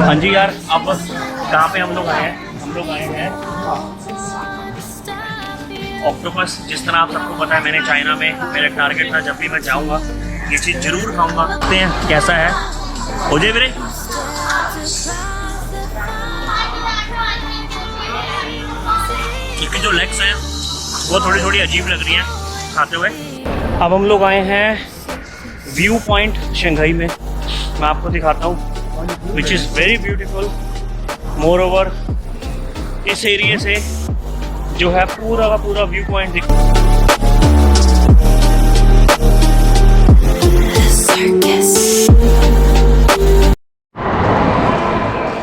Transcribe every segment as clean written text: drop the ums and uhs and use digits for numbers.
हाँ जी यार, अब कहाँ पे हम लोग आए हैं? हम लोग आए हैं ऑक्टोपस। जिस तरह आप सबको पता है, मैंने चाइना में मेरा टारगेट था जब भी मैं जाऊँगा ये चीज़ जरूर खाऊंगा। देखते हैं कैसा है। हो जाए मेरे इसकी जो लेग्स हैं वो थोड़ी थोड़ी अजीब लग रही हैं खाते हुए। अब हम लोग आए हैं व्यू पॉइंट शंघाई में। मैं आपको दिखाता हूँ, which is very beautiful. More over इस एरिया से जो है पूरा का पूरा व्यू पॉइंट दिख।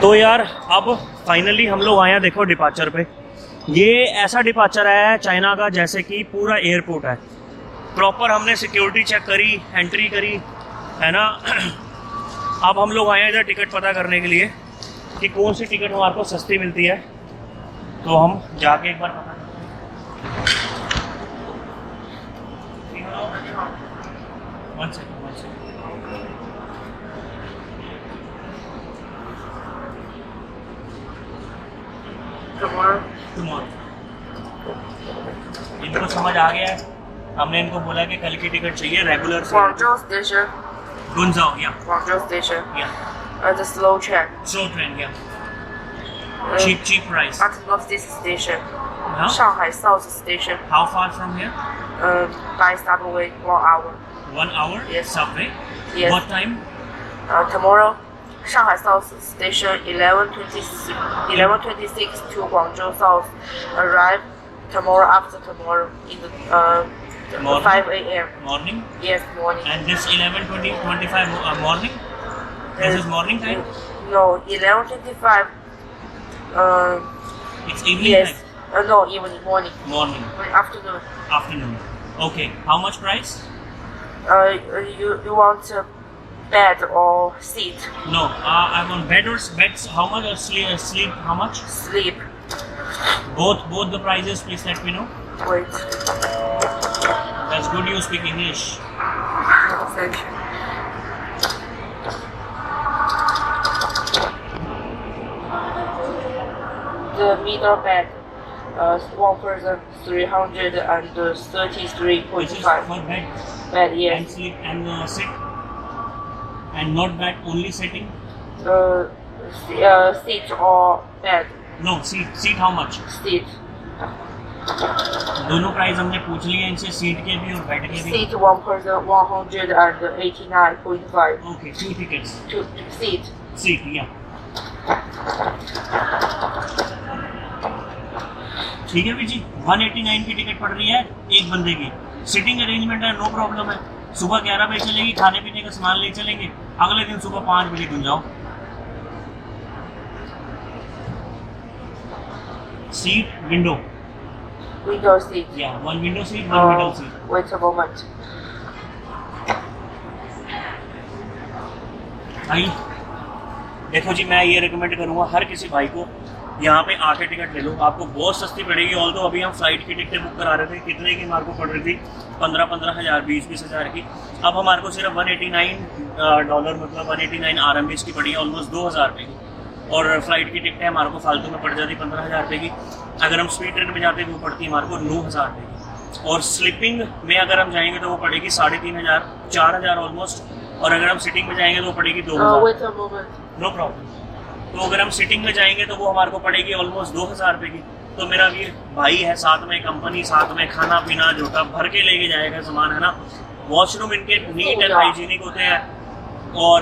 तो यार अब फाइनली हम लोग आए हैं, देखो डिपार्चर पे। ये ऐसा डिपार्चर है चाइना का जैसे कि पूरा एयरपोर्ट है। प्रॉपर हमने सिक्योरिटी चेक करी, एंट्री करी, है ना। अब हम लोग आए हैं इधर टिकट पता करने के लिए कि कौन सी टिकट हमारे को सस्ती मिलती है। तो हम जाके एक बार पता इनको समझ आ गया है। हमने इनको बोला कि कल की टिकट चाहिए रेगुलर से। Guangzhou station. Guangzhou, yeah. Guangzhou station. Yeah. The slow train. Slow train, yeah. Cheap price. At Northeast station. Huh? Shanghai South station. How far from here? By subway 1 hour. 1 hour? Yes. Subway? Yes. What time? Tomorrow, Shanghai South station 11:26 to Guangzhou South. Arrive tomorrow after tomorrow in the Morning? 5 a.m. Morning? Yes, morning. And this 11:25 morning? This is morning time? No, 11:25. It's evening Yes. time? No, evening, morning. Morning. Afternoon. Afternoon. Okay. How much price? You want bed or seat? No. I want beds. How much? Sleep. How much? Sleep. Both the prices. Please let me know. Wait. That's good. You speak English. Thank you. The middle bed, one person 333.5. Which is for bed Bed, yes. and sleep and sit, and not bed, only sitting. Seat or bed? No, seat how much? Seat. दोनों price हमने पूछ लिए इनसे, seat के भी और bed के भी। Seat one person 189.5. Okay, 2 tickets. Two seat. Seat, yeah. ठीक है जी, 189 की टिकट पड़ रही है एक बंदे की। सिटिंग अरेंजमेंट है, नो प्रॉब्लम है। सुबह 11 बजे चलेगी, खाने पीने का सामान ले चलेंगे। अगले दिन सुबह 5 बजे घूम जाओ। Seat window seat. Yeah, one window seat, one middle seat. Wait a moment. भाई देखो जी, मैं ये रिकमेंड करूँगा हर किसी भाई को, यहाँ पे आके टिकट ले लो, आपको बहुत सस्ती पड़ेगी। ऑल तो अभी हम फ्लाइट की टिकटें बुक करा रहे थे, कितने की हमारे को पड़ रही थी? 15,000, 20,000 की। अब हमारे को सिर्फ $189 मतलब 189 RMB की पड़ी है, ऑलमोस्ट 2,000 रुपये की। और फ्लाइट की टिकटें हमारे को फालतू में पड़ जाती 15,000 रुपये की। अगर हम स्पीड ट्रेन में जाते हैं वो पड़ती है हमारे को 9,000 रुपये की। और स्लीपिंग में अगर हम जाएंगे तो वो पड़ेगी 3,500, 4,000 ऑलमोस्ट। और अगर हम सिटिंग में जाएंगे तो वो पड़ेगी 2,000। Wait a moment. No problem. तो अगर हम सिटिंग में जाएंगे तो वो हमारे को पड़ेगी ऑलमोस्ट 2,000 रुपये की। तो मेरा भी भाई है, साथ में कंपनी, साथ में खाना पीना जोटा भर के लेके जाएगा सामान, है ना। वॉशरूम इनके नीट एंड हाइजीनिक होते हैं और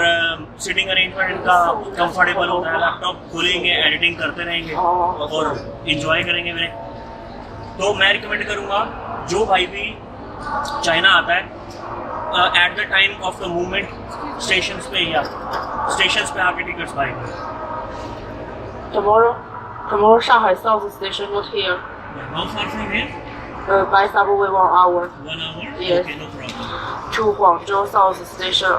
सिटिंग अरेंजमेंट इनका कंफर्टेबल होता है। लैपटॉप खोलेंगे, एडिटिंग करते रहेंगे और इंजॉय करेंगे मेरे। तो मैं रिकमेंड करूँगा जो भाई भी चाइना आता है at the time of the movement stations पे या स्टेशंस पे आके tickets बाएंगे। Tomorrow Shanghai South station not here. How far from here? By subway 1 hour. 1 hour? Yes. Okay, no problem. To Guangzhou South station.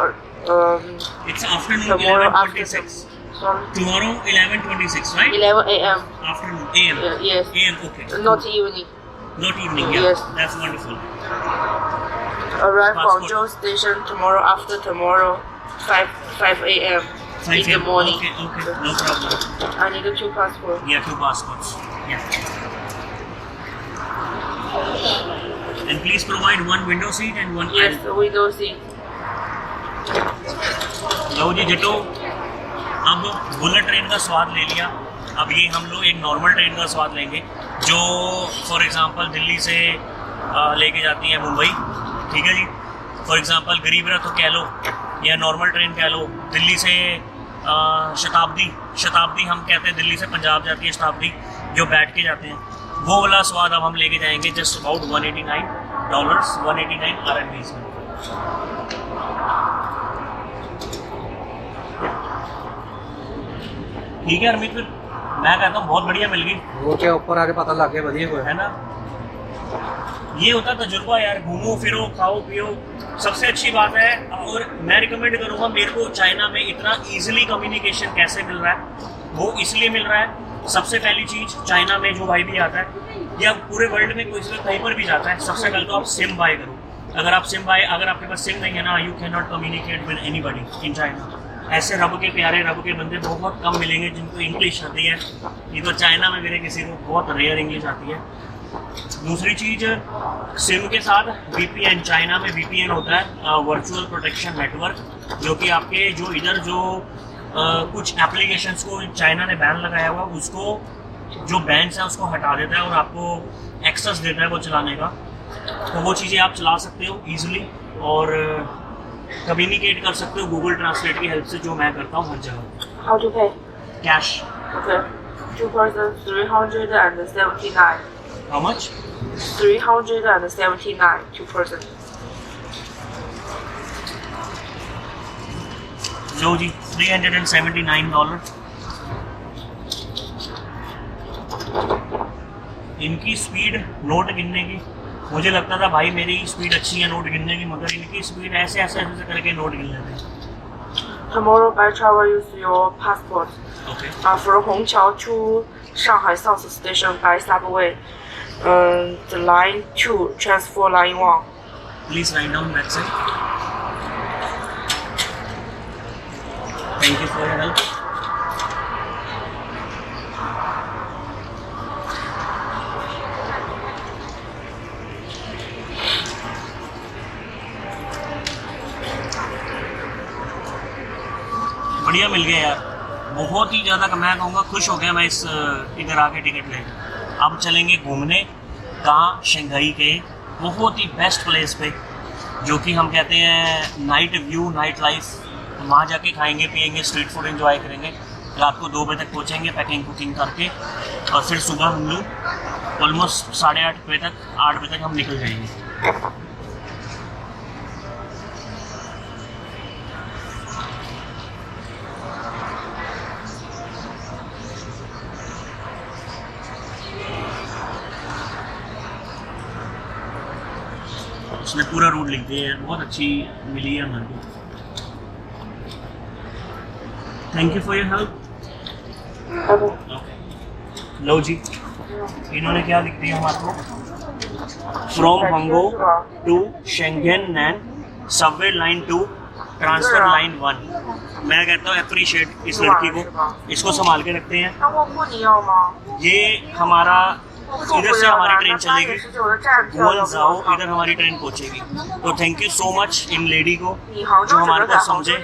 It's afternoon Tomorrow 11:26. Sorry. Tomorrow 11:26, right? 11 a.m. Afternoon, AM. Yes. AM, okay. Not evening. Not evening, yeah. Yes. That's wonderful. Arrive Passport. Guangzhou station tomorrow after tomorrow 5 a.m. 5 in the morning. Okay, no problem. I need 2 passports. Yeah, 2 passports. Yeah. And please provide 1 window seat and 1 Yes, window seat. लो जी जटो, अब bullet train का स्वाद ले लिया। अब ये हम लोग एक नॉर्मल ट्रेन का स्वाद लेंगे जो फॉर एग्जांपल दिल्ली से लेके जाती है मुंबई, ठीक है जी। फॉर एग्जांपल गरीब रथ तो कह लो या नॉर्मल ट्रेन कह लो। दिल्ली से शताब्दी हम कहते हैं, दिल्ली से पंजाब जाती है शताब्दी, जो बैठ के जाते हैं, वो वाला स्वाद अब हम लेके जाएंगे जस्ट अबाउट $189, 189 RMB में। ठीक है अरमित, फिर मैं कहता हूँ बहुत बढ़िया मिल गई। वो क्या ऊपर आके पता लग गया बढ़िया कोई है ना, ये होता तजुर्बा यार, घूमो फिरो खाओ पियो, सबसे अच्छी बात है। और मैं रिकमेंड करूँगा, मेरे को चाइना में इतना इजीली कम्युनिकेशन कैसे मिल रहा है, वो इसलिए मिल रहा है। सबसे पहली चीज़, चाइना में जो भाई भी आता है या पूरे वर्ल्ड में कोई कहीं पर भी जाता है, सबसे पहले तो आप सिम बाय करो। अगर आपके पास सिम नहीं है ना, you can not communicate with anybody in China. ऐसे रब के प्यारे, रब के बंदे बहुत कम मिलेंगे जिनको इंग्लिश आती है। ये तो चाइना में मेरे किसी को बहुत रेयर इंग्लिश आती है। दूसरी चीज़, सिम के साथ VPN, चाइना में VPN होता है वर्चुअल प्रोटेक्शन नेटवर्क, जो कि आपके जो इधर जो कुछ एप्लीकेशंस को चाइना ने बैन लगाया हुआ, उसको जो बैन्स हैं उसको हटा देता है और आपको एक्सेस देता है वो चलाने का। तो वो चीज़ें आप चला सकते हो ईजिली और कम्युनिकेट कर सकते हो गूगल ट्रांसलेट की हेल्प से, जो मैं करता हूँ हर जगह। How to pay? Cash. Okay. 2 person 379. How much? 379 2 person. लो जी, $379। इनकी स्पीड नोट गिनने की, मुझे लगता था भाई मेरी स्पीड अच्छी है नोट गिनने की, मगर इनकी स्पीड ऐसे करके नोट गिन लेते हैं। Tomorrow by travel use your passport. Okay. From Hongqiao to Shanghai South Station by subway. The line 2 transfer line 1. Please write down website. Thank you for your help. बढ़िया मिल गया यार, बहुत ही ज़्यादा, मैं कहूँगा खुश हो गया मैं इस इधर आके टिकट ले। अब चलेंगे घूमने कहाँ, शंघाई के बहुत ही बेस्ट प्लेस पे, जो कि हम कहते हैं नाइट व्यू, नाइट लाइफ। वहाँ जाके खाएंगे पिएंगे, स्ट्रीट फूड एंजॉय करेंगे। रात को 2 बजे तक पहुँचेंगे पैकिंग कुकिंग करके, और फिर सुबह हम लोग ऑलमोस्ट 8:30 बजे तक, 8 बजे तक हम निकल जाएंगे। उसने पूरा रूट लिख दिया है, बहुत अच्छी मिली है हमारे को। Thank you for your help. लो जी, इन्होंने क्या लिख दिया हमारे को, फ्रॉम हंगो टू शेंगेन नैन सबवे लाइन 2 ट्रांसफर लाइन 1। मैं कहता हूँ अप्रिशिएट इस लड़की को, इसको संभाल के रखते हैं। ये हमारा इधर से हमारी ट्रेन चलेगी गुआंगझाओ, इधर हमारी ट्रेन पहुंचेगी। तो thank you so much in lady को जो हमारे को समझे।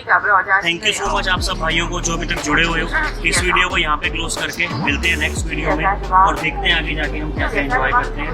थैंक यू सो मच आप सब भाइयों को जो अभी तक जुड़े हुए हो। इस वीडियो को यहाँ पे क्लोज करके मिलते हैं नेक्स्ट वीडियो में और देखते हैं आगे जाके हम क्या क्या एंजॉय करते हैं।